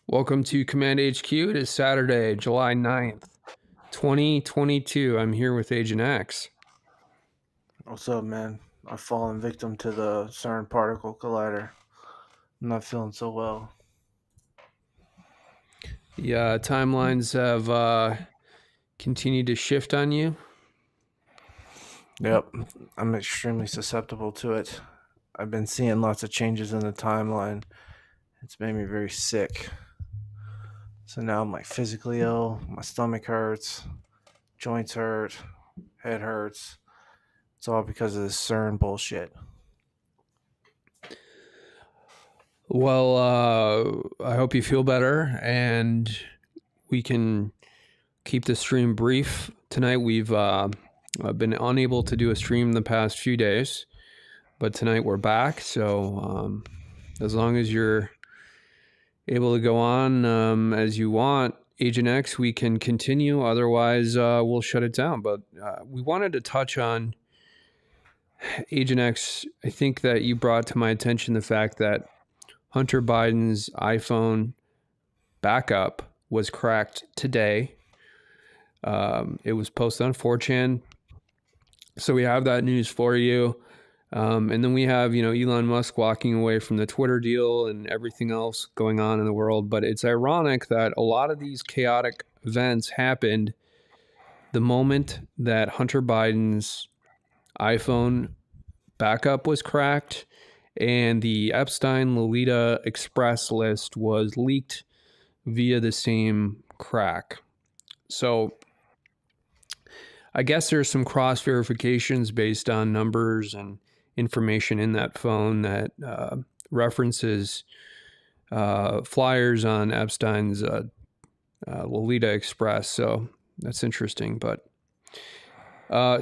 Welcome to Command HQ. It is Saturday, July 9th, 2022. I'm here with Agent X. What's up, man? I've fallen victim to the CERN particle collider. I'm not feeling so well. Yeah, timelines have continued to shift on you. Yep, I'm extremely susceptible to it. I've been seeing lots of changes in the timeline. It's made me very sick. So now I'm like physically ill. My stomach hurts, joints hurt, head hurts. It's all because of this CERN bullshit. Well, I hope you feel better and we can keep the stream brief. Tonight we've been unable to do a stream the past few days, but tonight we're back. So as long as you're able to go on as you want, Agent X, we can continue. Otherwise, we'll shut it down. But we wanted to touch on Agent X. I think that you brought to my attention the fact that Hunter Biden's iPhone backup was cracked today. It was posted on 4chan. So we have that news for you. And then we have, Elon Musk walking away from the Twitter deal and everything else going on in the world. But it's ironic that a lot of these chaotic events happened the moment that Hunter Biden's iPhone backup was cracked and the Epstein-Lolita Express list was leaked via the same crack. So I guess there's some cross verifications based on numbers and information in that phone that references flyers on Epstein's Lolita Express. So that's interesting. But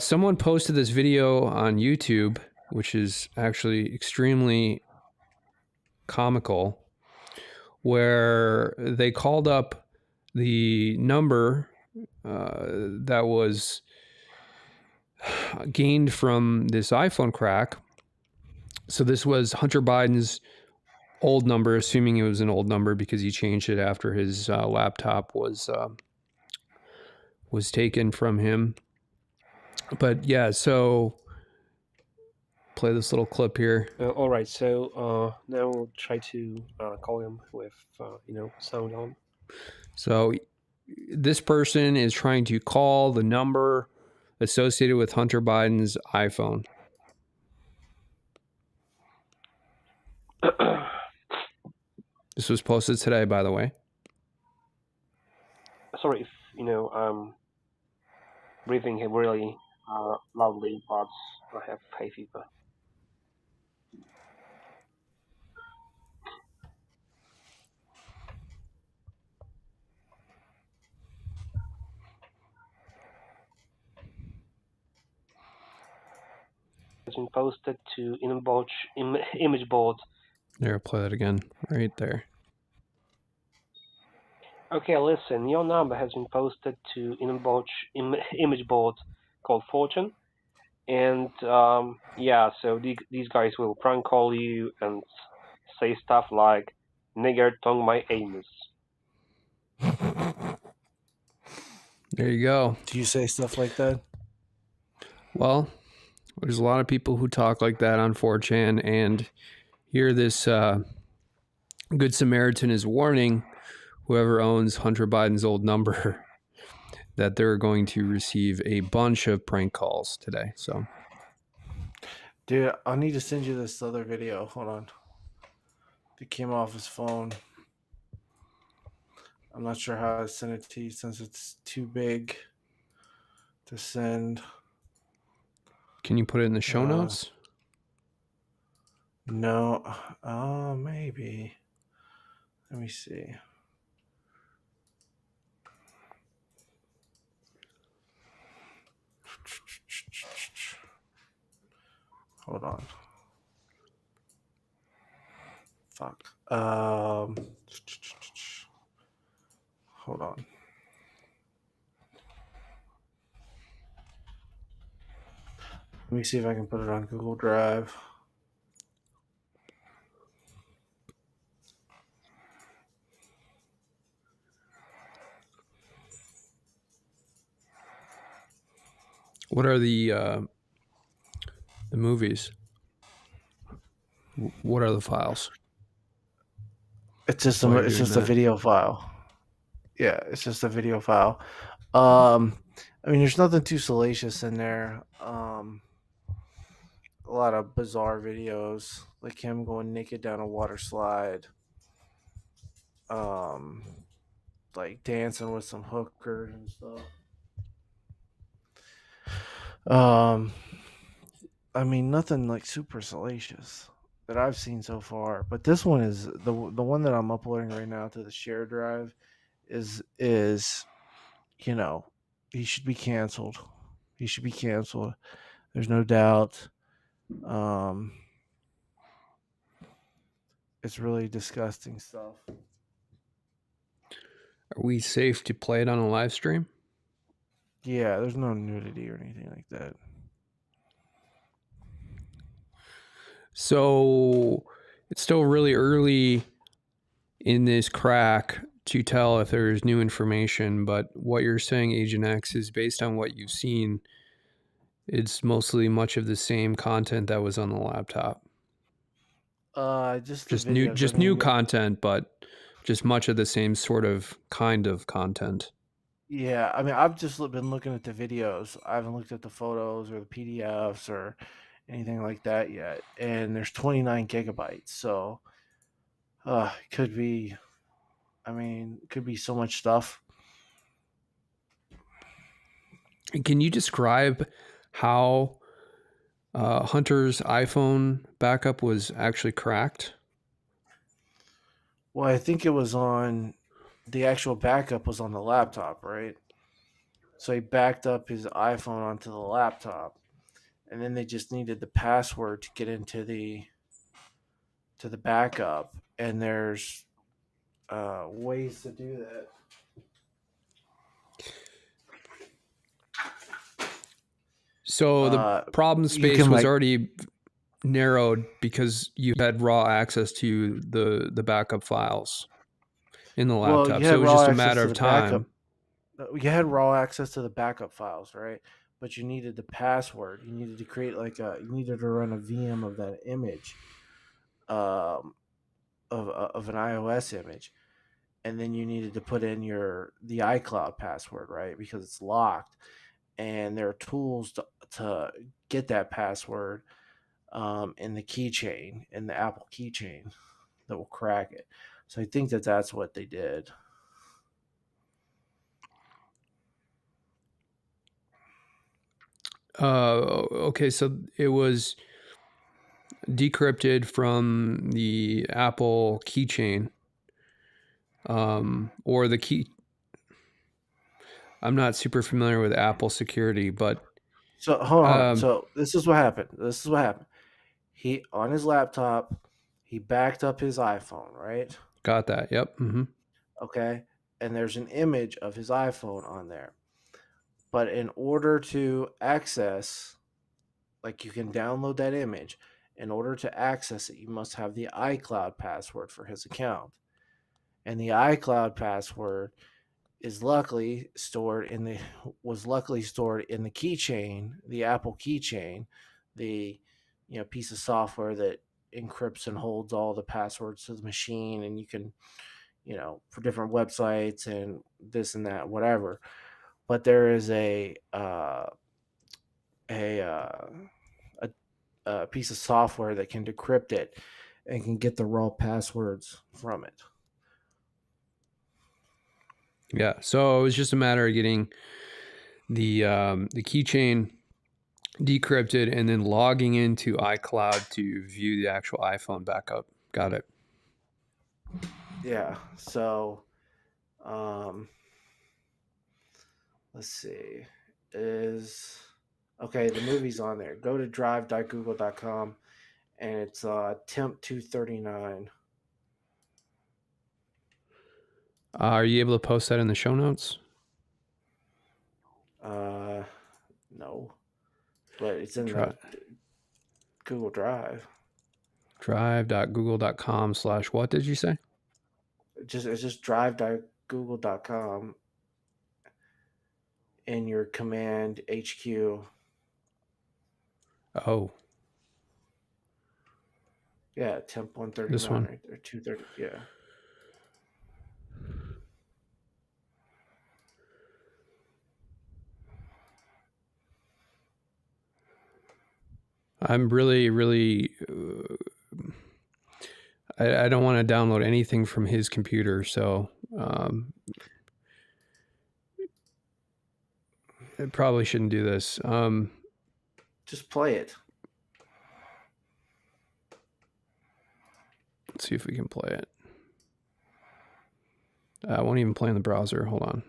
someone posted this video on YouTube, which is actually extremely comical, where they called up the number that was gained from this iPhone crack. So this was Hunter Biden's old number, assuming it was an old number because he changed it after his laptop was taken from him. But yeah, so play this little clip here. All right, so now we'll try to call him with sound on. So this person is trying to call the number associated with Hunter Biden's iPhone. This was posted today, by the way. Sorry if I'm breathing really loudly, but I have hay fever. Has been posted to image board. There, play that again, right there. Okay, listen, your number has been posted to image board called Fortune, and so these guys will prank call you and say stuff like "nigger tongue my anus." There you go. Do you say stuff like that? Well, there's a lot of people who talk like that on 4chan, and here this Good Samaritan is warning whoever owns Hunter Biden's old number that they're going to receive a bunch of prank calls today. So, dude, I need to send you this other video. Hold on. It came off his phone. I'm not sure how to send it to you since it's too big to send. Can you put it in the show notes? No. Maybe. Let me see. Hold on. Fuck. Hold on. Let me see if I can put it on Google Drive. What are the movies? What are the files? It's just While you're it's doing just a that, video file. Yeah, it's just a video file. I mean, there's nothing too salacious in there. A lot of bizarre videos, like him going naked down a water slide. Um, like dancing with some hookers and stuff. Um, I mean, nothing like super salacious that I've seen so far. But this one is the one that I'm uploading right now to the share drive is you know, he should be canceled. He should be canceled. There's no doubt. Um, it's really disgusting stuff. are we safe to play it on a live stream? Yeah, there's no nudity or anything like that. So it's still really early in this crack to tell if there's new information, but what you're saying, Agent X, is based on what you've seen. It's mostly much of the same content that was on the laptop. Just the videos. Just new content, but just much of the same sort of kind of content. Yeah, I mean, I've just been looking at the videos. I haven't looked at the photos or the PDFs or anything like that yet. And there's 29 gigabytes, so it could be. I mean, it could be so much stuff. Can you describe how Hunter's iPhone backup was actually cracked? Well, I think it was on the actual backup was on the laptop, right? So he backed up his iPhone onto the laptop, and then they just needed the password to get into the backup. And there's ways to do that. So the problem space was already narrowed because you had raw access to the backup files in the laptop. Well, you So had it was raw just a access matter to of the backup. time. You had raw access to the backup files, right? But you needed the password. You needed to create you needed to run a VM of that image, of an iOS image, and then you needed to put in the iCloud password, right? Because it's locked, and there are tools to get that password in the keychain, in the Apple keychain, that will crack it. So I think that's what they did. Okay, so it was decrypted from the Apple keychain, or the key. I'm not super familiar with Apple security, but So hold on. So this is what happened. He on his laptop, he backed up his iPhone, right? got that. Yep. Mm-hmm. Okay, and there's an image of his iPhone on there. But in order to access, like you can download that image, in order to access it, you must have the iCloud password for his account. And the iCloud password is luckily stored in the keychain, the Apple keychain, the piece of software that encrypts and holds all the passwords to the machine, and you can for different websites and this and that, whatever. But there is a piece of software that can decrypt it and can get the raw passwords from it. Yeah. So it was just a matter of getting the keychain decrypted and then logging into iCloud to view the actual iPhone backup. Got it. Yeah. So, let's see. Is Okay, the movie's on there. Go to drive.google.com and it's temp 239. Are you able to post that in the show notes? No, but it's in Try. the Google Drive. Drive.google.com/what did you say? It's just drive.google.com in your command HQ. Oh, Yeah, temp 139 this one. right there. 230. Yeah. I'm really. I don't want to download anything from his computer, so I probably shouldn't do this. Just play it. Let's see if we can play it. I won't even play in the browser. Hold on.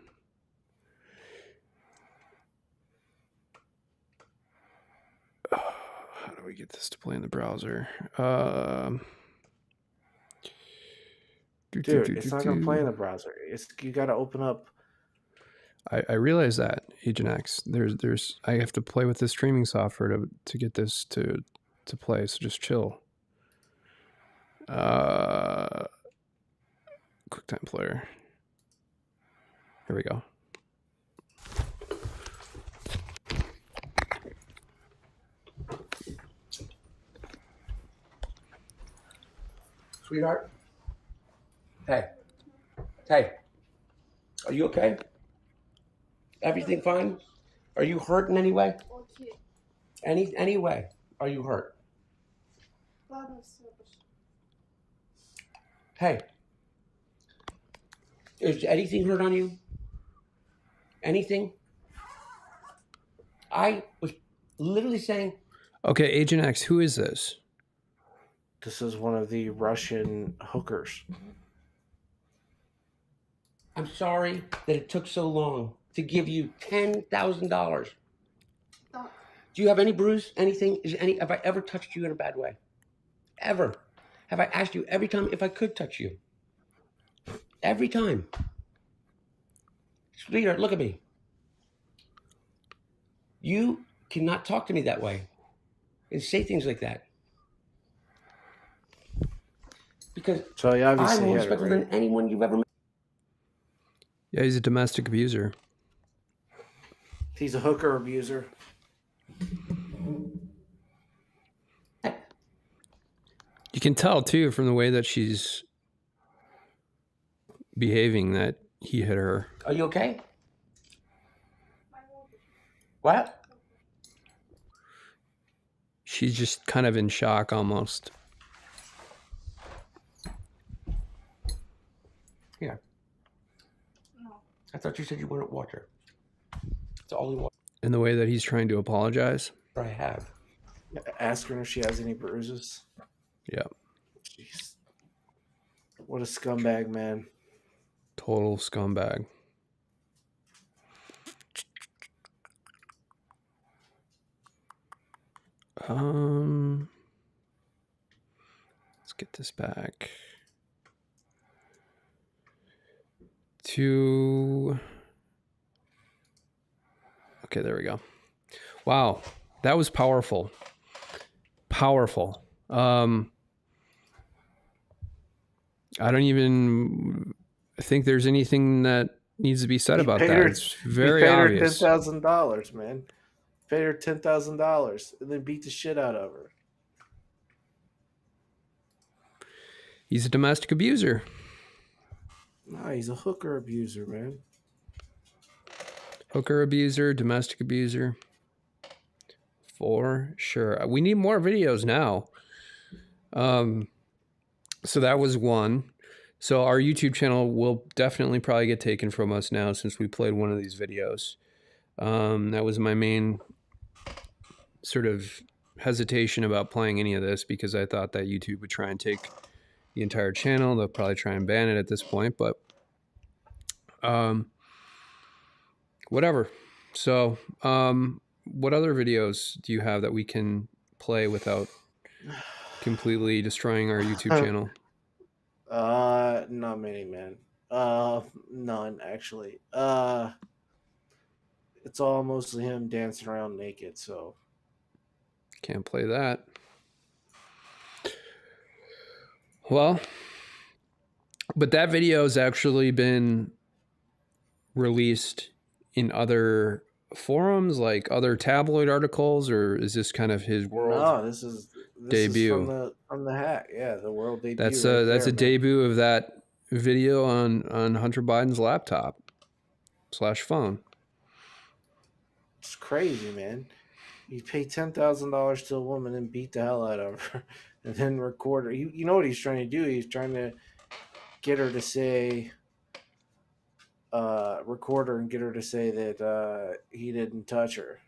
How do we get this to play in the browser? Dude, it's not going to play in the browser. You got to open up. I realize that, Agent X. I have to play with the streaming software to get this to play. So just chill. QuickTime Player. Here we go. Sweetheart? Hey. Hey. Are you okay? Everything fine? Are you hurt in any way? Any way? Are you hurt? Hey. Is anything hurt on you? Anything? I was literally saying... Okay, Agent X, who is this? This is one of the Russian hookers. I'm sorry that it took so long to give you $10,000. Do you have any bruise? Anything? Have I ever touched you in a bad way? Ever? Have I asked you every time if I could touch you? Every time. Sweetheart, look at me. You cannot talk to me that way and say things like that. Because so I'm more respectful than anyone you've ever met. Yeah, he's a domestic abuser. He's a hooker abuser. You can tell, too, from the way that she's behaving that he hit her. Are you okay? What? She's just kind of in shock almost. Here. No. I thought you said you wanted water. It's all you want. In the way that he's trying to apologize. I have. Ask her if she has any bruises. Yeah. Jeez. What a scumbag, man. Total scumbag. Let's get this back to... Okay, there we go. Wow, that was powerful. Powerful. I don't even think there's anything that needs to be said about that. It's very obvious. Paid her $10,000, man. Paid her $10,000 and then beat the shit out of her. He's a domestic abuser. Nah, he's a hooker abuser, man. Hooker abuser, domestic abuser. For sure. We need more videos now. So that was one. So our YouTube channel will definitely probably get taken from us now since we played one of these videos. That was my main sort of hesitation about playing any of this because I thought that YouTube would try and take the entire channel. They'll probably try and ban it at this point, but whatever. So what other videos do you have that we can play without completely destroying our YouTube channel? Not many, man. None actually. It's all mostly him dancing around naked. So Can't play that. Well, but that video has actually been released in other forums, like other tabloid articles, or is this kind of his world no, this is debut? from the hack. Yeah, the world debut. That's right that's there, a man. debut of that video on Hunter Biden's laptop / phone. It's crazy, man. You pay $10,000 to a woman and beat the hell out of her, and then record her. You know what he's trying to do? He's trying to get her to say, record her and get her to say that he didn't touch her.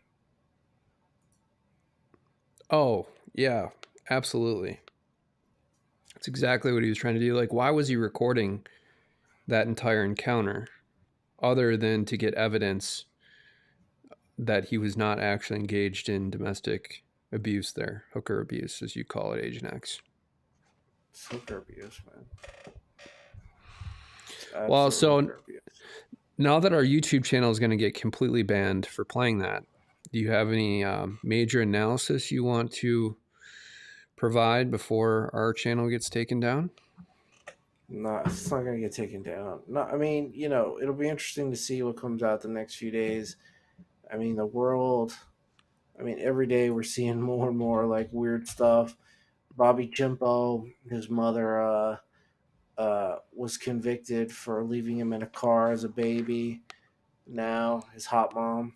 Oh, yeah, absolutely. That's exactly what he was trying to do. Like, why was he recording that entire encounter other than to get evidence that he was not actually engaged in domestic abuse there, hooker abuse, as you call it, Agent X? It's hooker abuse, man. Well, so now that our YouTube channel is going to get completely banned for playing that, do you have any major analysis you want to provide before our channel gets taken down? No, it's not going to get taken down. No, I mean, it'll be interesting to see what comes out the next few days. I mean, the world, every day we're seeing more and more like weird stuff. Bobby Chimpo, his mother, was convicted for leaving him in a car as a baby. Now, his hot mom.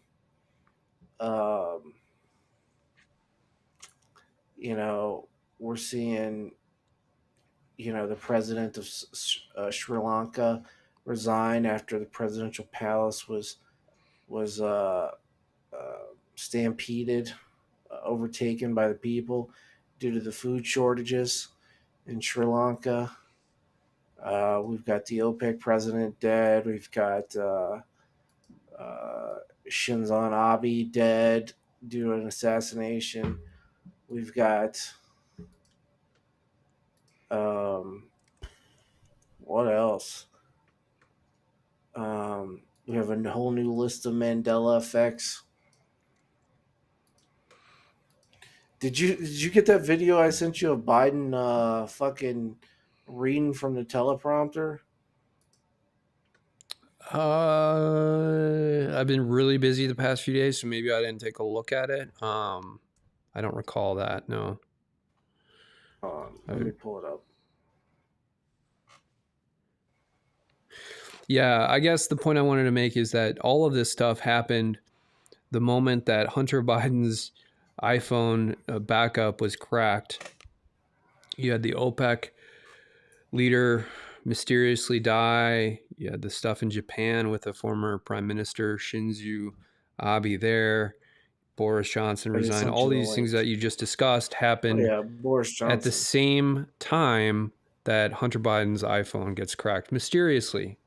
We're seeing, the president of Sri Lanka resign after the presidential palace was stampeded, overtaken by the people due to the food shortages in Sri Lanka. We've got the OPEC president dead. We've got Shinzo Abe dead due to an assassination. We've got what else? We have a whole new list of Mandela effects. Did you get that video I sent you of Biden fucking reading from the teleprompter? I've been really busy the past few days, so maybe I didn't take a look at it. I don't recall that. No. Let me pull it up. Yeah, I guess the point I wanted to make is that all of this stuff happened the moment that Hunter Biden's iPhone backup was cracked. You had the OPEC leader mysteriously die. You had the stuff in Japan with the former Prime Minister Shinzo Abe there. Boris Johnson resigned. All these things that you just discussed happened Boris Johnson. at the same time that Hunter Biden's iPhone gets cracked mysteriously.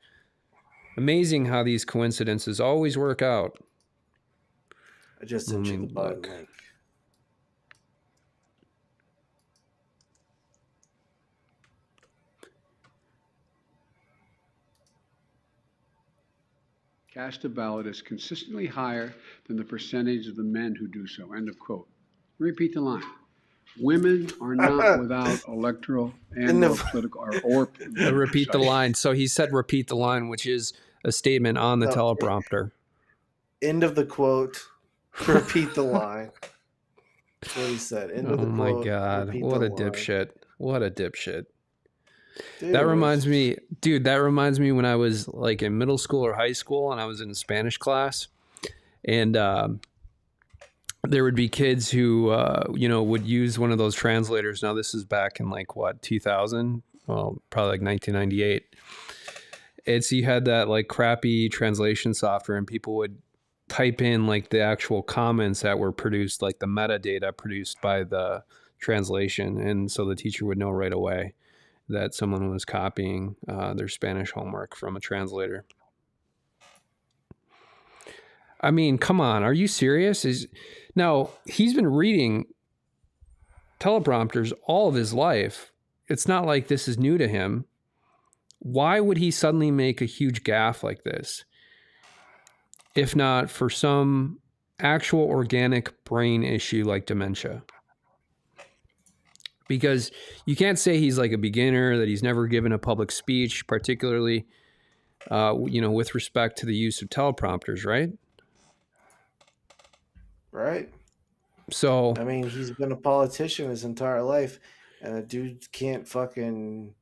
Amazing how these coincidences always work out. I just sent you the Biden link. Cast a ballot is consistently higher than the percentage of the men who do so. End of quote. Repeat the line. Women are not without electoral and political or repeat the line. So he said repeat the line, which is a statement on the teleprompter. End of the quote. Repeat the line. That's what he said. End of the quote. Oh my God. What a dipshit. What a dipshit. Dude, that reminds me when I was like in middle school or high school and I was in a Spanish class, and there would be kids who would use one of those translators. Now this is back in like 2000, well, probably like 1998. It's you had that like crappy translation software, and people would type in like the actual comments that were produced, like the metadata produced by the translation, and so the teacher would know right away that someone was copying their Spanish homework from a translator. I mean, come on. Are you serious? Now, he's been reading teleprompters all of his life. It's not like this is new to him. Why would he suddenly make a huge gaffe like this? If not for some actual organic brain issue like dementia. Because you can't say he's like a beginner, that he's never given a public speech, particularly, with respect to the use of teleprompters, right? Right. So, I mean, he's been a politician his entire life, and the dude can't fucking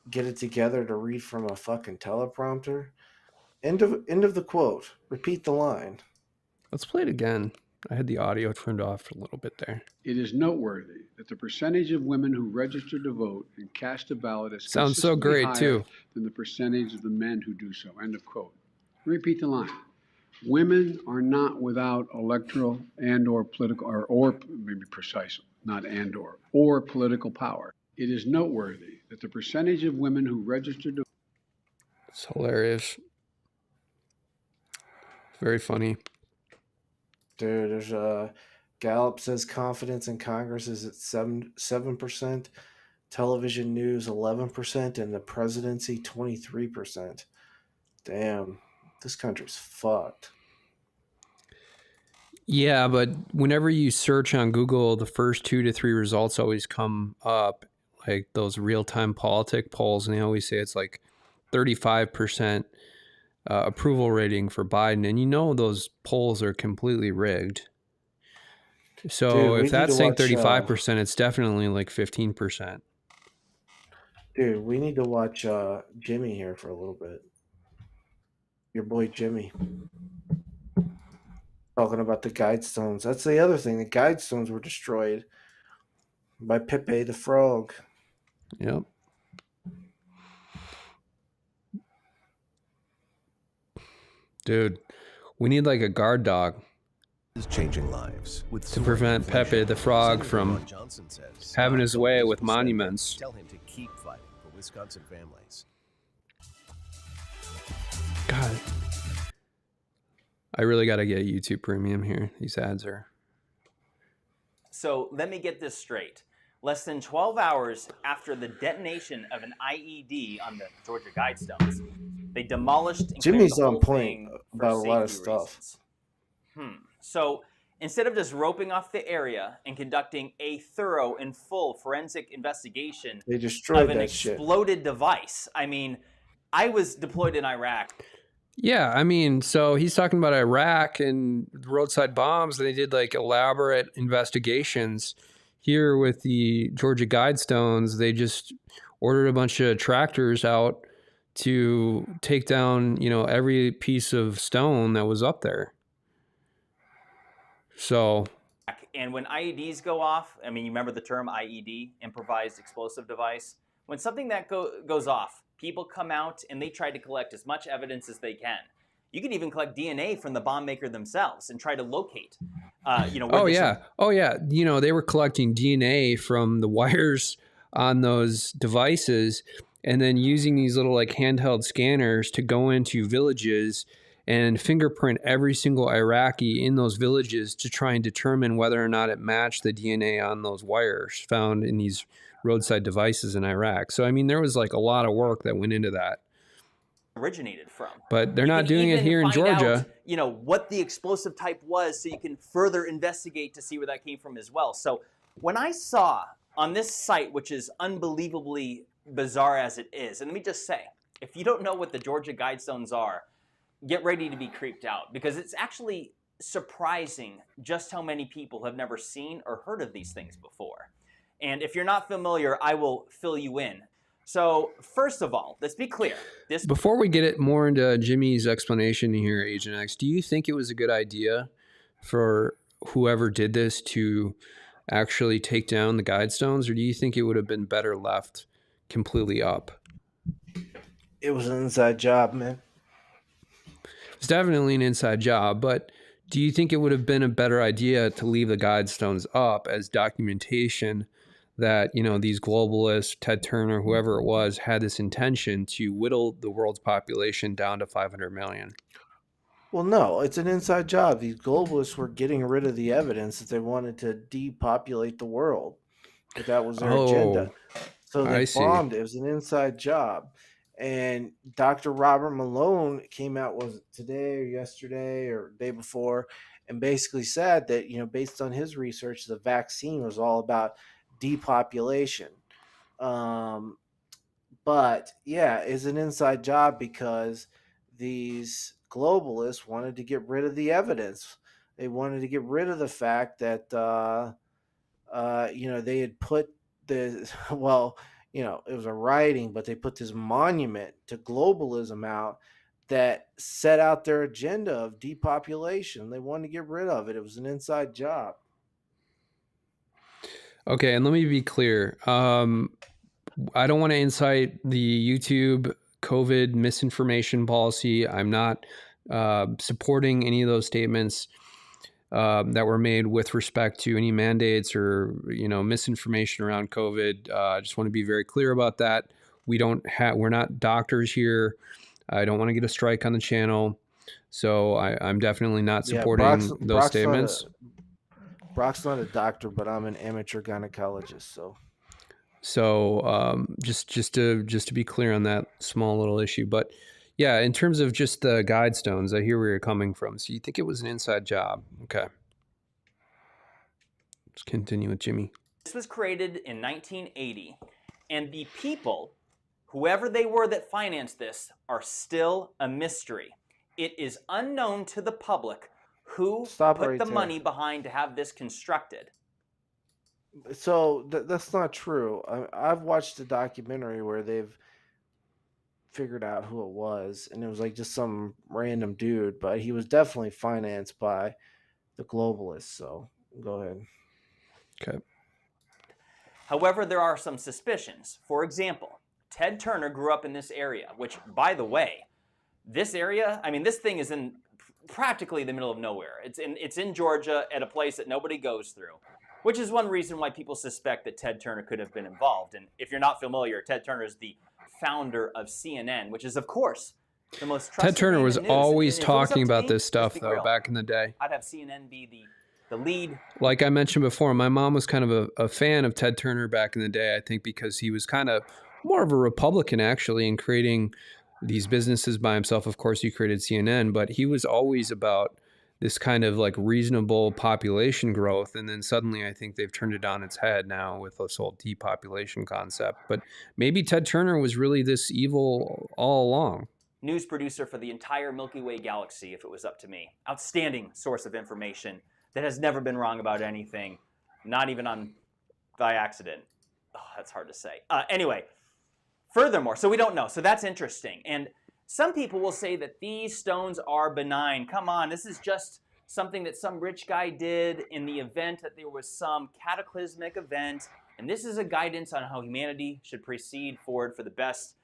get it together to read from a fucking teleprompter. End of the quote. Repeat the line. let's play it again. I had the audio turned off for a little bit there. It is noteworthy that the percentage of women who register to vote and cast a ballot is Sounds so consistently great, higher too. than the percentage of the men who do so. End of quote. Repeat the line. Women are not without electoral and or political, or maybe precise, not and or political power. It is noteworthy that the percentage of women who register to It's hilarious. Very funny. Dude, there's Gallup says confidence in Congress is at 7%, television news 11%, and the presidency 23%. Damn, this country's fucked. Yeah, but whenever you search on Google, the first 2 to 3 results always come up, like those real-time politic polls, and they always say it's like 35% approval rating for Biden, and those polls are completely rigged. So Dude, if that's saying 35%, it's definitely like 15%. Dude, we need to watch Jimmy here for a little bit. Your boy Jimmy. Talking about the Guidestones. That's the other thing. The Guidestones were destroyed by Pepe the Frog. Yep. Dude, we need like a guard dog is changing lives to prevent Pepe the Frog from having his way with monuments. Tell him to keep fighting for Wisconsin families. God, I really got to get YouTube Premium here. These ads are. So let me get this straight. Less than 12 hours after the detonation of an IED on the Georgia Guidestones, they demolished and Jimmy's cleared the on whole point thing about for a lot of safety stuff. reasons. So instead of just roping off the area and conducting a thorough and full forensic investigation They destroyed of an that shit. exploded device, I mean, I was deployed in Iraq. Yeah, I mean, so he's talking about Iraq and roadside bombs. They did like elaborate investigations. Here with the Georgia Guidestones, they just ordered a bunch of tractors out to take down, every piece of stone that was up there. So, And when IEDs go off, I mean, you remember the term IED, improvised explosive device? When something that goes off, people come out and they try to collect as much evidence as they can. You can even collect DNA from the bomb maker themselves and try to locate, Oh yeah. They were collecting DNA from the wires on those devices and then using these little like handheld scanners to go into villages and fingerprint every single Iraqi in those villages to try and determine whether or not it matched the DNA on those wires found in these roadside devices in Iraq. So, I mean, there was like a lot of work that went into that. Originated from. But they're You not can doing it even here in find Georgia. out, what the explosive type was so you can further investigate to see where that came from as well. So when I saw on this site, which is unbelievably bizarre as it is, and let me just say, if you don't know what the Georgia Guidestones are, get ready to be creeped out because it's actually surprising just how many people have never seen or heard of these things before. And if you're not familiar, I will fill you in. So first of all, let's be clear. Before we get it more into Jimmy's explanation here, Agent X, do you think it was a good idea for whoever did this to actually take down the Guidestones, or do you think it would have been better left completely up? It was an inside job, man. It's definitely an inside job, but do you think it would have been a better idea to leave the Guidestones up as documentation that, these globalists, Ted Turner, whoever it was, had this intention to whittle the world's population down to 500 million? Well, no, it's an inside job. These globalists were getting rid of the evidence that they wanted to depopulate the world, that that was their Oh, agenda. So they I see. bombed it. It was an inside job. And Dr. Robert Malone came out, was it today or yesterday or day before, and basically said that, based on his research, the vaccine was all about depopulation. Um, but yeah, it's an inside job because these globalists wanted to get rid of the evidence. They wanted to get rid of the fact that they had put the well, it was a writing, but they put this monument to globalism out that set out their agenda of depopulation. They wanted to get rid of it. It was an inside job. Okay, and let me be clear. I don't want to incite the YouTube COVID misinformation policy. I'm not supporting any of those statements that were made with respect to any mandates or misinformation around COVID. I just want to be very clear about that. We're not doctors here. I don't want to get a strike on the channel, so I'm definitely not Yeah, supporting those statements. Brock's not a doctor, but I'm an amateur gynecologist. So just to be clear on that small little issue, but yeah, in terms of just the Guidestones, I hear where you're coming from. So you think it was an inside job? Okay, let's continue with Jimmy. This was created in 1980, and the people, whoever they were that financed this, are still a mystery. It is unknown to the public who put the money behind to have this constructed. So that's not true. I've watched a documentary where they've figured out who it was, and it was like just some random dude, but he was definitely financed by the globalists. So go ahead. Okay. However, there are some suspicions. For example, Ted Turner grew up in this area, which, by the way, this area, this thing is in practically the middle of nowhere. It's in Georgia at a place that nobody goes through, which is one reason why people suspect that Ted Turner could have been involved. And if you're not familiar, Ted Turner is the founder of CNN, which is, of course, the most trusted Ted Turner name was in news. always And if it was up talking to about me, this stuff, let's be though, real, back in the day. I'd have CNN be the lead. Like I mentioned before, my mom was kind of a fan of Ted Turner back in the day, I think because he was kind of more of a Republican, actually, in creating these businesses by himself. Of course, he created CNN, but he was always about this kind of like reasonable population growth. And then suddenly I think they've turned it on its head now with this whole depopulation concept. But maybe Ted Turner was really this evil all along. News producer for the entire Milky Way galaxy, if it was up to me. Outstanding source of information that has never been wrong about anything, not even by accident. Oh, that's hard to say. Anyway, furthermore, so we don't know. So that's interesting. And some people will say that these stones are benign. Come on, this is just something that some rich guy did in the event that there was some cataclysmic event. And this is a guidance on how humanity should proceed forward for the best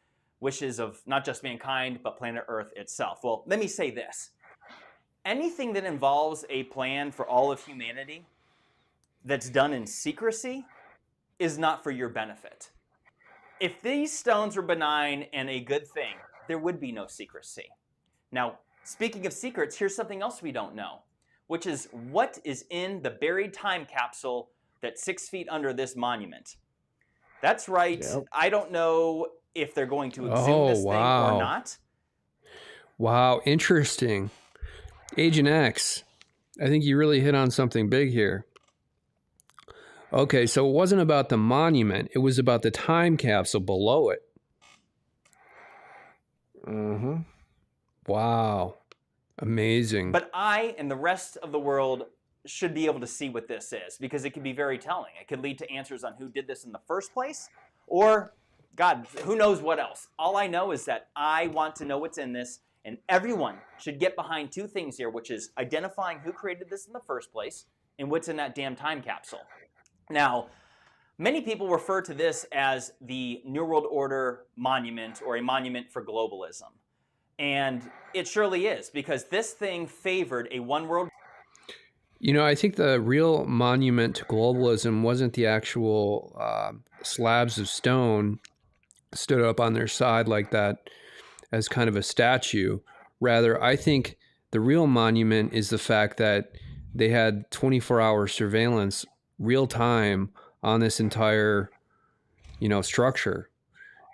wishes of not just mankind, but planet Earth itself. Well, let me say this. Anything that involves a plan for all of humanity that's done in secrecy is not for your benefit. If these stones were benign and a good thing, there would be no secrecy. Now, speaking of secrets, here's something else we don't know, which is what is in the buried time capsule that's 6 feet under this monument. That's right. Yep. I don't know if they're going to exhume this thing or not. Wow, interesting. Agent X, I think you really hit on something big here. Okay, so it wasn't about the monument. It was about the time capsule below it. Mm-hmm. Wow. Amazing. But I and the rest of the world should be able to see what this is because it could be very telling. It could lead to answers on who did this in the first place or, God, who knows what else. All I know is that I want to know what's in this, and everyone should get behind two things here, which is identifying who created this in the first place and what's in that damn time capsule. Now, many people refer to this as the New World Order monument or a monument for globalism. And it surely is, because this thing favored a one world. You know, I think the real monument to globalism wasn't the actual slabs of stone stood up on their side like that as kind of a statue. Rather, I think The real monument is the fact that they had 24-hour surveillance real time on this entire, structure.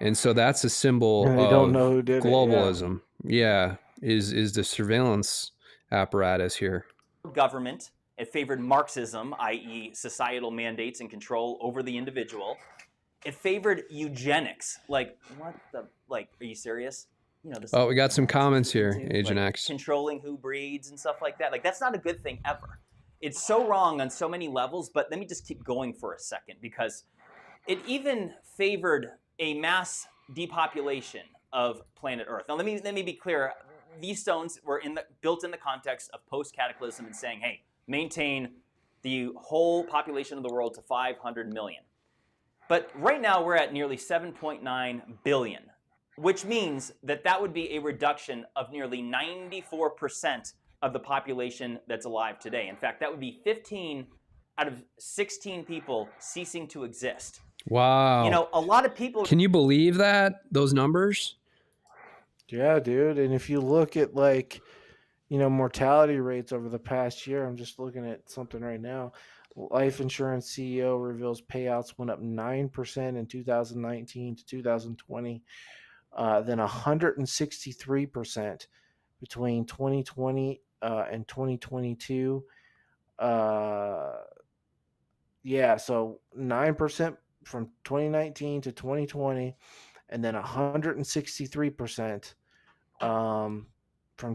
And so that's a symbol And they don't of know who did it. globalism. Yeah, is the surveillance apparatus here. Government. It favored Marxism, i.e. societal mandates and control over the individual. It favored eugenics. Like, what the, like, are you serious? This, we got some comments here, Agent like, X. controlling who breeds and stuff like that. Like, that's not a good thing ever. It's so wrong on so many levels, but let me just keep going for a second, because it even favored a mass depopulation of planet Earth. Now, let me be clear. These stones were built in the context of post-cataclysm and saying, hey, maintain the whole population of the world to 500 million. But right now we're at nearly 7.9 billion, which means that would be a reduction of nearly 94% of the population that's alive today. In fact, that would be 15 out of 16 people ceasing to exist. Wow. A lot of people... Can you believe that? Those numbers? Yeah, dude. And if you look at, like, mortality rates over the past year, I'm just looking at something right now. Life insurance CEO reveals payouts went up 9% in 2019 to 2020, then 163% between 2020 and 2022. Yeah, so 9% from 2019 to 2020, and then 163% from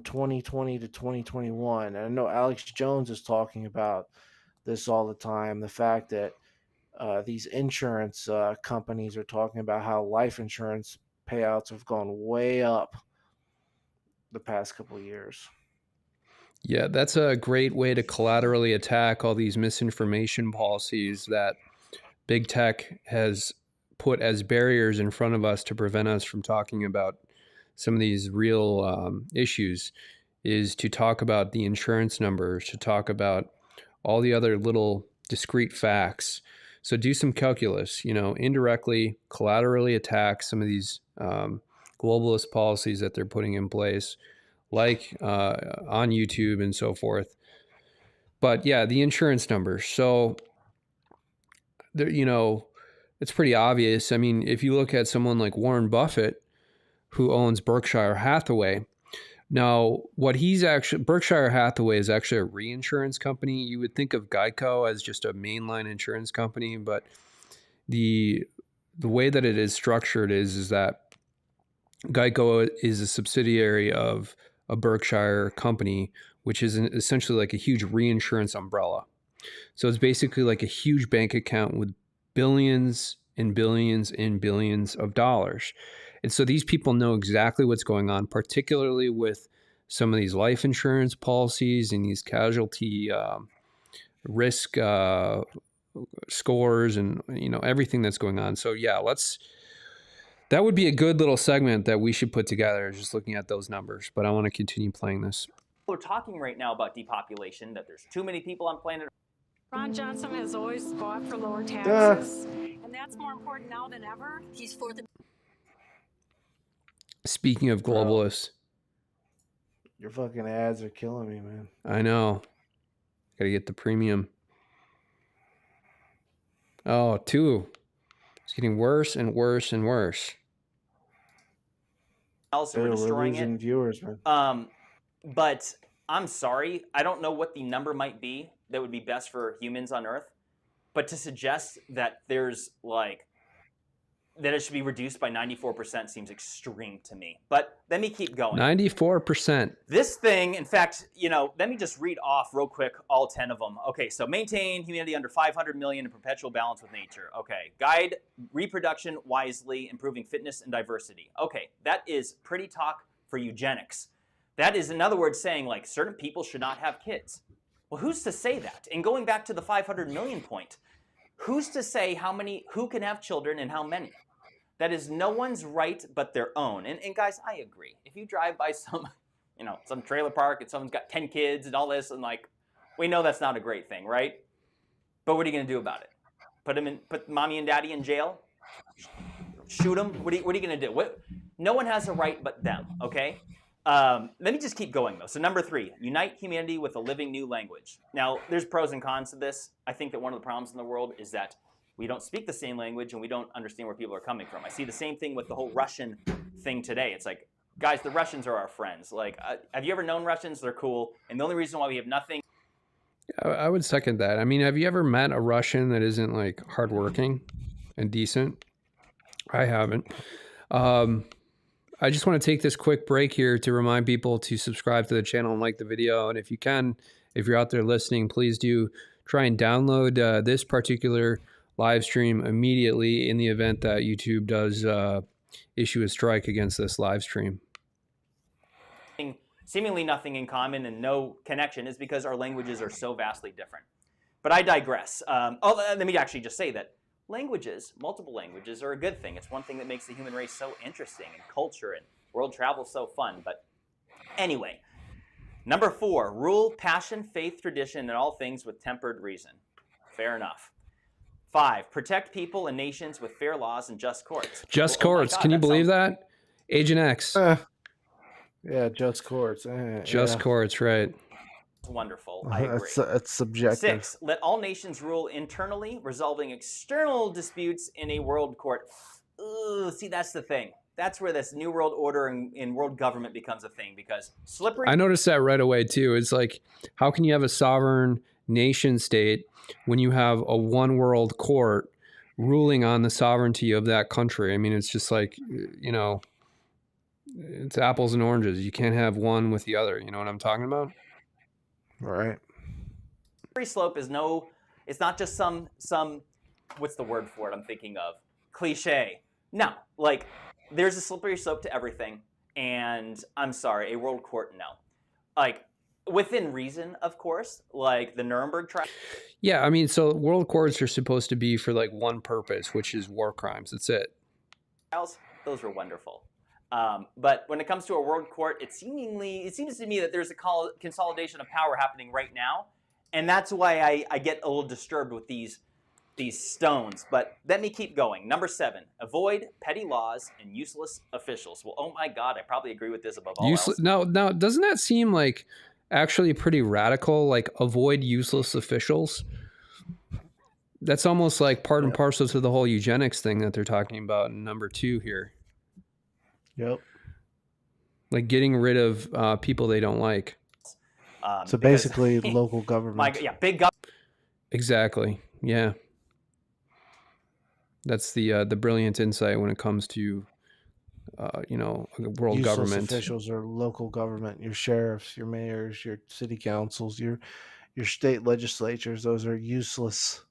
2020 to 2021. And I know Alex Jones is talking about this all the time, the fact that these insurance companies are talking about how life insurance payouts have gone way up the past couple of years. Yeah, that's a great way to collaterally attack all these misinformation policies that big tech has put as barriers in front of us to prevent us from talking about some of these real issues, is to talk about the insurance numbers, to talk about all the other little discrete facts. So do some calculus, indirectly, collaterally attack some of these globalist policies that they're putting in place, like on YouTube and so forth. But yeah, the insurance numbers. So, it's pretty obvious. I mean, if you look at someone like Warren Buffett, who owns Berkshire Hathaway. Now, Berkshire Hathaway is actually a reinsurance company. You would think of Geico as just a mainline insurance company, but the way that it is structured is that Geico is a subsidiary of a Berkshire company, which is essentially like a huge reinsurance umbrella. So it's basically like a huge bank account with billions and billions and billions of dollars. And so these people know exactly what's going on, particularly with some of these life insurance policies and these casualty risk scores and, everything that's going on. So yeah, that would be a good little segment that we should put together, just looking at those numbers. But I want to continue playing this. We're talking right now about depopulation, that there's too many people on planet Earth. Ron Johnson has always fought for lower taxes, and that's more important now than ever. He's for the... Speaking of globalists. Your fucking ads are killing me, man. I know. Gotta get the premium. Oh, two. It's getting worse and worse and worse. We're destroying losing it. Viewers, man. But I'm sorry, I don't know what the number might be that would be best for humans on Earth. But to suggest that that it should be reduced by 94% seems extreme to me. But let me keep going. 94%. This thing, in fact, let me just read off real quick all 10 of them. Okay, so maintain humanity under 500 million in perpetual balance with nature. Okay, guide reproduction wisely, improving fitness and diversity. Okay, that is pretty talk for eugenics. That is, in other words, saying like certain people should not have kids. Well, who's to say that? And going back to the 500 million point, who's to say who can have children and how many? That is no one's right but their own. And guys, I agree. If you drive by some trailer park and someone's got 10 kids and all this, and we know that's not a great thing, right? But what are you going to do about it? Put mommy and daddy in jail? Shoot them? What are you going to do? No one has a right but them, okay? Let me just keep going, though. So number 3, unite humanity with a living new language. Now, there's pros and cons to this. I think that one of the problems in the world is that we don't speak the same language and we don't understand where people are coming from. I see the same thing with the whole Russian thing today. It's like, guys, the Russians are our friends. Like, have you ever known Russians? They're cool. And the only reason why we have nothing... I would second that. I mean, have you ever met a Russian that isn't like hardworking and decent? I haven't. I just want to take this quick break here to remind people to subscribe to the channel and like the video. And if you can, if you're out there listening, please do try and download this particular live stream immediately in the event that YouTube does issue a strike against this live stream. Seemingly nothing in common and no connection is because our languages are so vastly different. But I digress. Let me actually just say that languages, multiple languages, are a good thing. It's one thing that makes the human race so interesting, and culture and world travel so fun. But anyway, number 4, rule passion, faith, tradition, and all things with tempered reason. Fair enough. 5, protect people and nations with fair laws and just courts. Just courts. Can you believe that? Agent X. Yeah, just courts. Just courts, right. Wonderful. I agree. That's subjective. 6, let all nations rule internally, resolving external disputes in a world court. Ooh, see, that's the thing. That's where this new world order and world government becomes a thing, because slippery... I noticed that right away, too. It's like, how can you have a sovereign nation state when you have a one world court ruling on the sovereignty of that country? I mean, it's just like, you know, it's apples and oranges. You can't have one with the other. You know what I'm talking about? Right. Slippery slope is it's not just some, what's the word for it I'm thinking of? Cliche. No, like, there's a slippery slope to everything, and I'm sorry, a world court, no. Like, within reason, of course, like the Nuremberg trial. Yeah, I mean, so world courts are supposed to be for like one purpose, which is war crimes. That's it. Those were wonderful. But when it comes to a world court, it seems to me that there's a consolidation of power happening right now, and that's why I get a little disturbed with these stones. But let me keep going. Number 7, avoid petty laws and useless officials. Well, oh my God, I probably agree with this above all else. Now, doesn't that seem like actually pretty radical? Like, avoid useless officials? That's almost like part and parcel to the whole eugenics thing that they're talking about in number 2 here. Yep. Like getting rid of people they don't like. So basically, local government. Big government. Exactly. Yeah. That's the brilliant insight when it comes to, world Useless government. Officials are local government. Your sheriffs, your mayors, your city councils, your state legislatures. Those are useless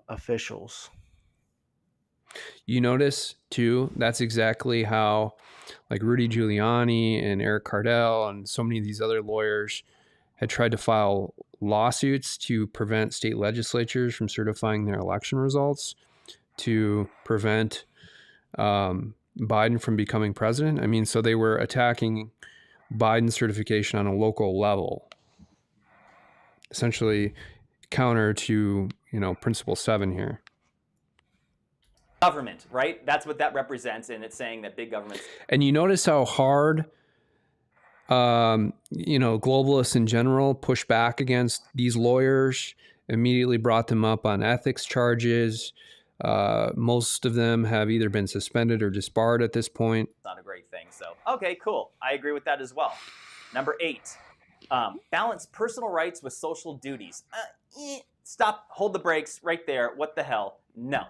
officials. You notice too, that's exactly how like Rudy Giuliani and Eric Cardell and so many of these other lawyers had tried to file lawsuits to prevent state legislatures from certifying their election results, to prevent Biden from becoming president. I mean, so they were attacking Biden's certification on a local level, essentially counter to, Principle 7 here. Government, right? That's what that represents, and it's saying that big government. And you notice how hard, globalists in general push back against these lawyers, immediately brought them up on ethics charges. Most of them have either been suspended or disbarred at this point. It's not a great thing. So, okay, cool. I agree with that as well. Number 8, balance personal rights with social duties. Stop, hold the brakes right there. What the hell? No.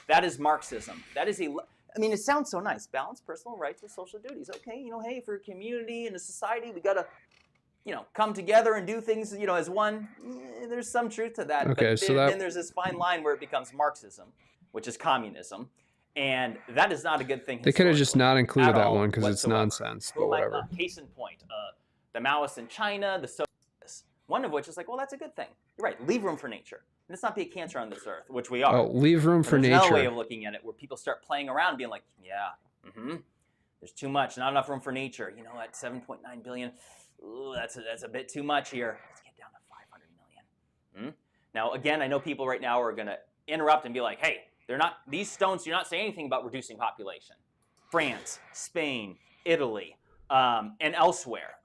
That is Marxism. That is it sounds so nice. Balance personal rights with social duties. Okay, hey, for a community and a society, we got to, come together and do things, as one. There's some truth to that. Okay, but then there's this fine line where it becomes Marxism, which is communism. And that is not a good thing. They could have just not included that one because it's nonsense, but whatever. Case in point, the Maoists in China, the Socialists, one of which is like, well, that's a good thing. You're right. Leave room for nature. Let's not be a cancer on this earth, which we are. Oh, leave room for nature. There's another way of looking at it where people start playing around, being like, there's too much, not enough room for nature. At 7.9 billion, ooh, that's a bit too much here. Let's get down to 500 million. Now, again, I know people right now are going to interrupt and be like, hey, these stones do not say anything about reducing population. France, Spain, Italy, and elsewhere,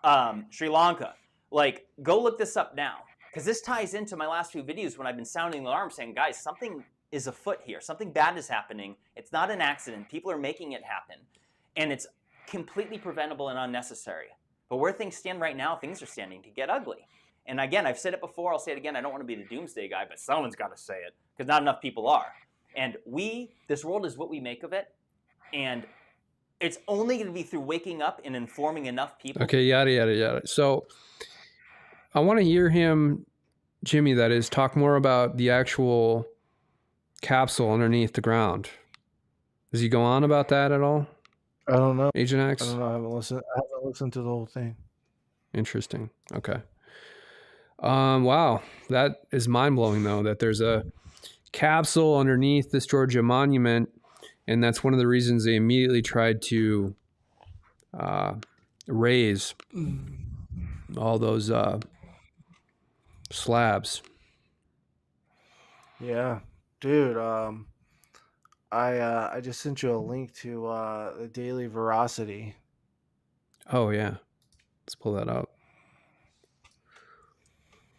Sri Lanka. Like, go look this up now, because this ties into my last few videos when I've been sounding the alarm saying, guys, something is afoot here. Something bad is happening. It's not an accident. People are making it happen. And it's completely preventable and unnecessary. But where things stand right now, things are standing to get ugly. And again, I've said it before, I'll say it again, I don't want to be the doomsday guy, but someone's got to say it, because not enough people are. And this world is what we make of it. And it's only going to be through waking up and informing enough people. Okay, yada, yada, yada. So I want to hear him, Jimmy, that is, talk more about the actual capsule underneath the ground. Does he go on about that at all? I don't know. Agent X? I don't know. I haven't listened to the whole thing. Interesting. Okay. Wow. That is mind-blowing, though, that there's a capsule underneath this Georgia monument, and that's one of the reasons they immediately tried to raise all those slabs. Yeah, dude. I just sent you a link to the Daily Veracity. Oh, yeah. Let's pull that up.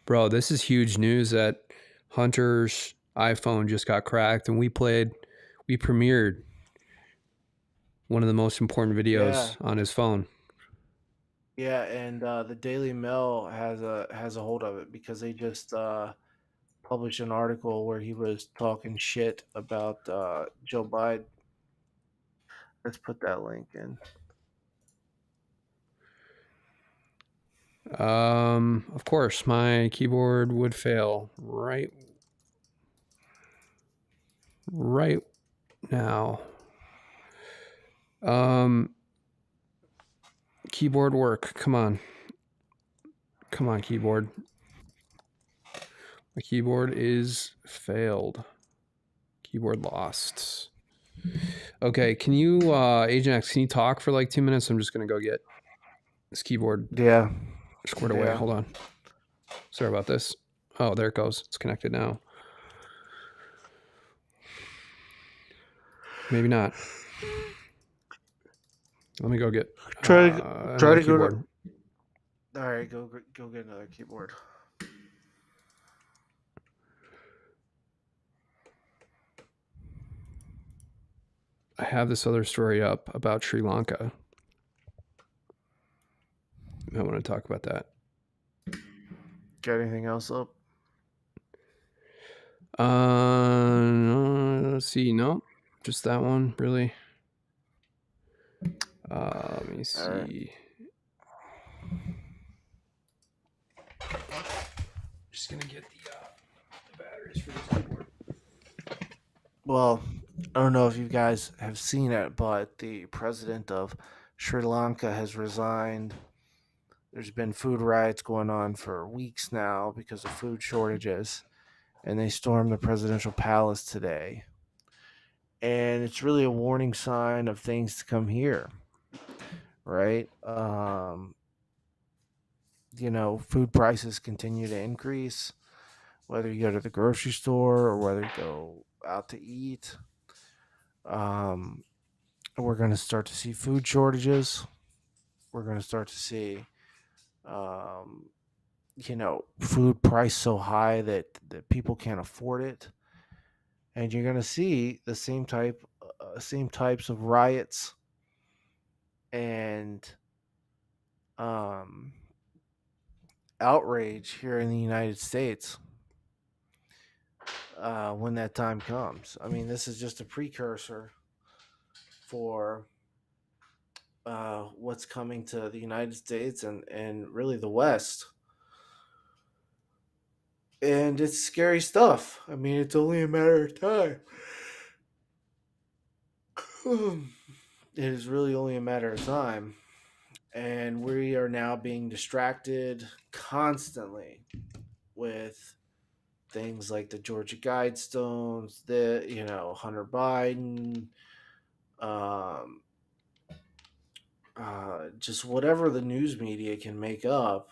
Bro, this is huge news that Hunter's iPhone just got cracked, and we premiered one of the most important videos on his phone. Yeah, and the Daily Mail has a hold of it because they just published an article where he was talking shit about Joe Biden. Let's put that link in. Of course, my keyboard would fail right now. Keyboard work. Come on, keyboard. My keyboard is failed. Keyboard lost. Okay, can you, Agent X, can you talk for like 2 minutes? I'm just gonna go get this keyboard squared away. Hold on. Sorry about this. Oh, there it goes. It's connected now. Maybe not. Let me go get try to go keyboard. All right, go get another keyboard. I have this other story up about Sri Lanka. I want to talk about that. Got anything else up? Let's see. No, just that one, really. Let me see. Right. Just gonna get the batteries for this keyboard. Well, I don't know if you guys have seen it, but the president of Sri Lanka has resigned. There's been food riots going on for weeks now because of food shortages, and they stormed the presidential palace today. And it's really a warning sign of things to come here, right? Food prices continue to increase, whether you go to the grocery store or whether you go out to eat. We're going to start to see food shortages. We're going to start to see, food price so high that people can't afford it. And you're going to see the same types of riots and outrage here in the United States when that time comes. I mean, this is just a precursor for what's coming to the United States and really the West. And it's scary stuff. I mean, it's only a matter of time. It is really only a matter of time. And we are now being distracted constantly with things like the Georgia Guidestones, Hunter Biden, just whatever the news media can make up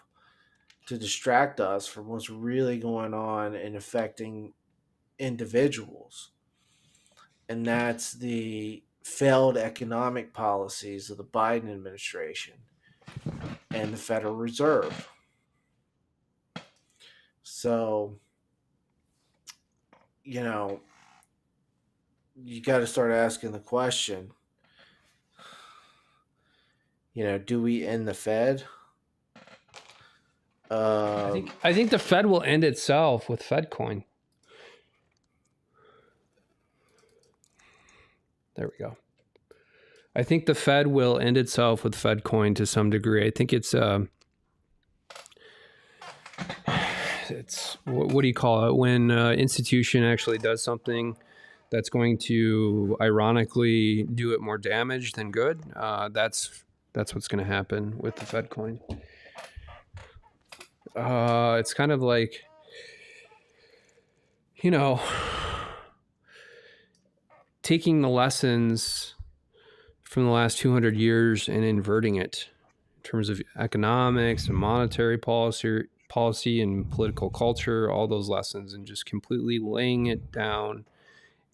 to distract us from what's really going on and affecting individuals. And that's the failed economic policies of the Biden administration and the Federal Reserve. So, you know, you got to start asking the question, do we end the Fed? I think the Fed will end itself with FedCoin. There we go. I think the Fed will end itself with FedCoin to some degree. I think it's what do you call it when an institution actually does something that's going to ironically do it more damage than good. That's what's going to happen with the FedCoin. It's kind of like, taking the lessons from the last 200 years and inverting it in terms of economics and monetary policy and political culture, all those lessons, and just completely laying it down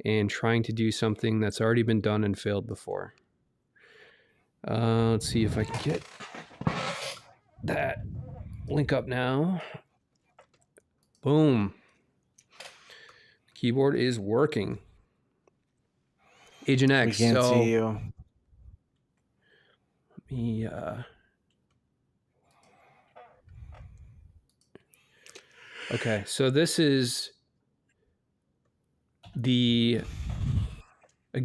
and trying to do something that's already been done and failed before. Let's see if I can get that link up now. Boom. Keyboard is working. Agent X. We can't see you. Let me okay, so this is the Hunter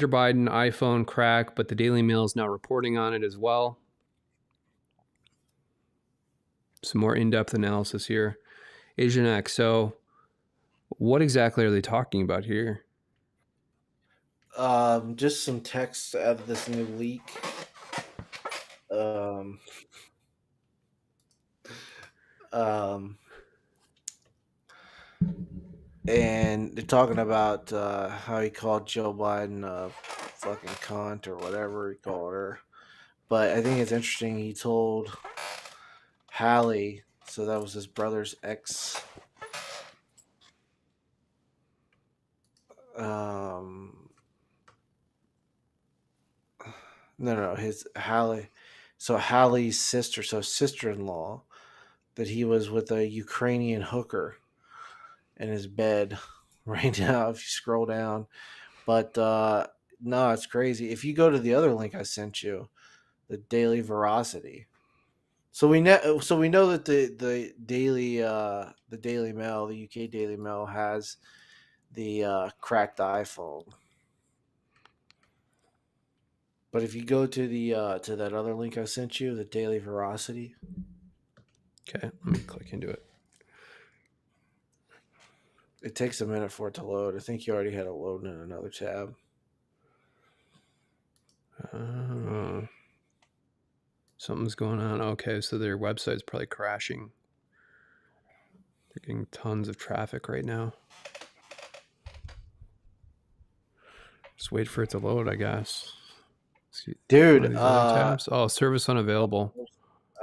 Biden iPhone crack, but the Daily Mail is now reporting on it as well. Some more in-depth analysis here. Agent X. So what exactly are they talking about here? Just some text out of this new leak. And they're talking about how he called Joe Biden a fucking cunt or whatever he called her. But I think it's interesting. He told Hallie, so that was his brother's ex. His Hallie. So Hallie's sister-in-law, that he was with a Ukrainian hooker in his bed right now, if you scroll down. But no, it's crazy. If you go to the other link I sent you, the Daily Veracity. So we know that the Daily Mail, the UK Daily Mail, has the cracked iPhone. But if you go to the to that other link I sent you, the Daily Veracity. Okay, let me click into it. It takes a minute for it to load. I think you already had it load in another tab. Something's going on. Okay, so their website's probably crashing. They're getting tons of traffic right now. Just wait for it to load, I guess. Dude, tabs. Oh, service unavailable.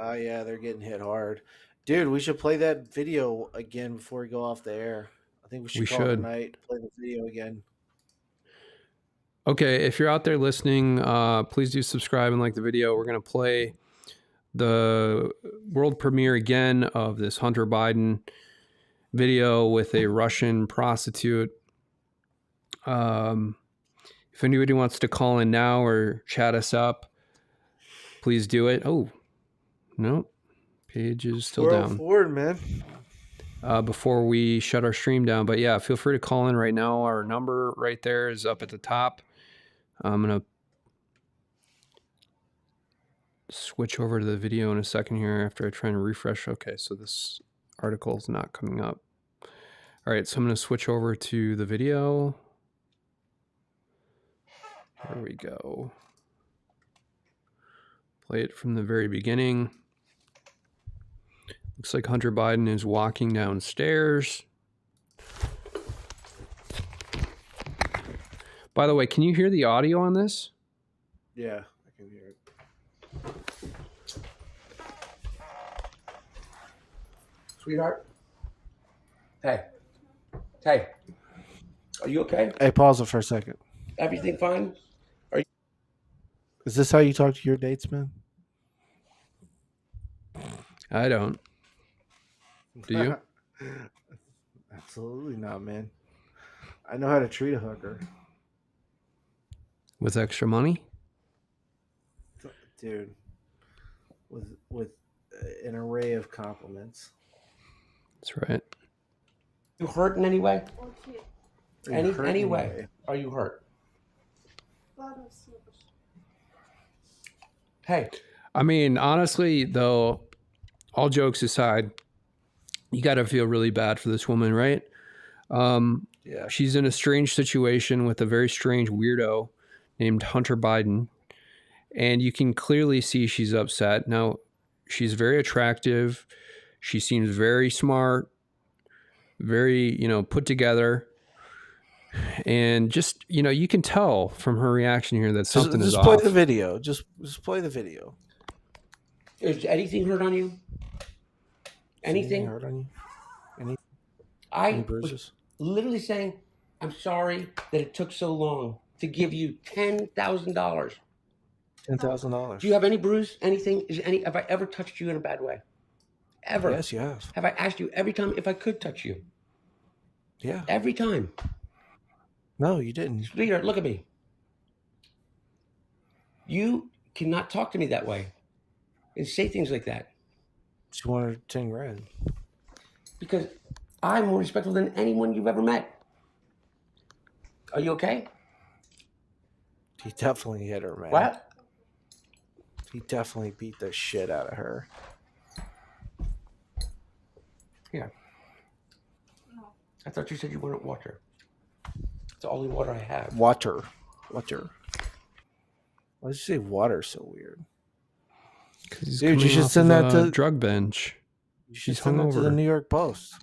Yeah, they're getting hit hard. Dude, we should play that video again before we go off the air. I think we should call it tonight, play the video again. Okay, if you're out there listening, please do subscribe and like the video. We're going to play the world premiere again of this Hunter Biden video with a Russian prostitute. If anybody wants to call in now or chat us up, please do it. Oh, no. Page is still down. Forward, man. Before we shut our stream down. But yeah, feel free to call in right now. Our number right there is up at the top. I'm going to switch over to the video in a second here after I try and refresh. Okay, so this article is not coming up. All right, so I'm going to switch over to the video. There we go. Play it from the very beginning. Looks like Hunter Biden is walking downstairs. By the way, can you hear the audio on this? Yeah, I can hear it. Sweetheart? Hey. Hey. Are you okay? Hey, pause it for a second. Everything fine? Is this how you talk to your dates, man? I don't. Do you? Absolutely not, man. I know how to treat a hooker. With extra money? Dude. With an array of compliments. That's right. You hurt in any way? Any way? Anyway. Are you hurt? Hey. I mean, honestly, though, all jokes aside, you got to feel really bad for this woman, right? Yeah. She's in a strange situation with a very strange weirdo named Hunter Biden. And you can clearly see she's upset. Now, she's very attractive. She seems very smart, very, put together. And just, you can tell from her reaction here that something is off. Just play the video. Just play the video. Is anything hurt on you? Anything hurt on you? Any I bruises? was literally saying, I'm sorry that it took so long to give you $10,000. $10,000. Do you have any bruise? Anything? Have I ever touched you in a bad way? Ever? Yes, you have. Have I asked you every time if I could touch you? Yeah. Every time. No, you didn't. Sweetheart, look at me. You cannot talk to me that way and say things like that. She wanted 10 grand. Because I'm more respectful than anyone you've ever met. Are you okay? He definitely hit her, man. What? He definitely beat the shit out of her. Here. I thought you said you wanted water. It's the only water I have. Water. Why did you say water so weird? Dude, you should send that to drug bench. You should send that to the New York Post.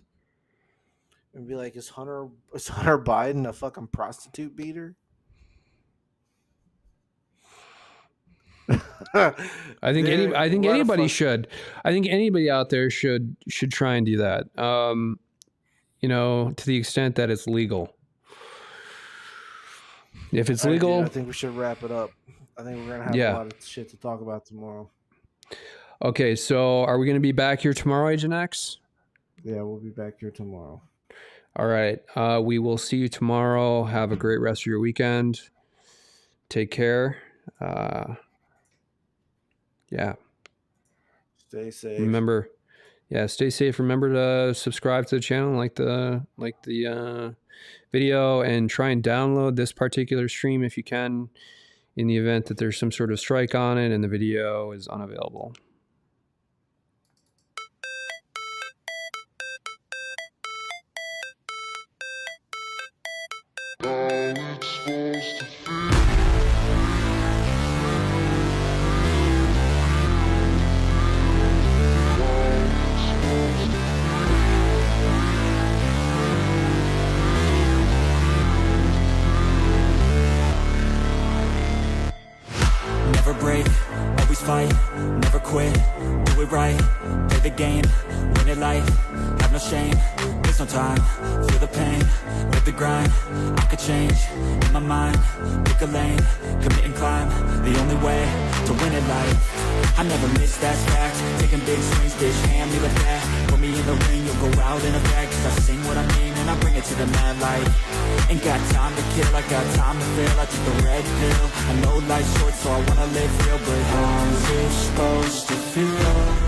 And be like, is Hunter Biden a fucking prostitute beater? I think anybody should. I think anybody out there should try and do that. To the extent that it's legal. If it's legal, I think we should wrap it up. I think we're gonna have a lot of shit to talk about tomorrow. Okay, so are we gonna be back here tomorrow, Agent X? Yeah, we'll be back here tomorrow. All right. We will see you tomorrow. Have a great rest of your weekend. Take care. Yeah. Stay safe. Remember, stay safe. Remember to subscribe to the channel, like the video, and try and download this particular stream if you can, in the event that there's some sort of strike on it and the video is unavailable. Never break, always fight, never quit, do it right, play the game, win it life, have no shame, there's no time, feel the pain, live the grind, I could change, in my mind, pick a lane, commit and climb, the only way to win it life, I never miss, that's fact, taking big swings, bitch, hand me the bat, put me in the ring, you'll go out in a bag, cause I sing what I mean, and I bring it to the mad light, ain't got time to kill, I got time to feel, I took the red pill, I know life's short, so I wanna live real, but how's it supposed to feel?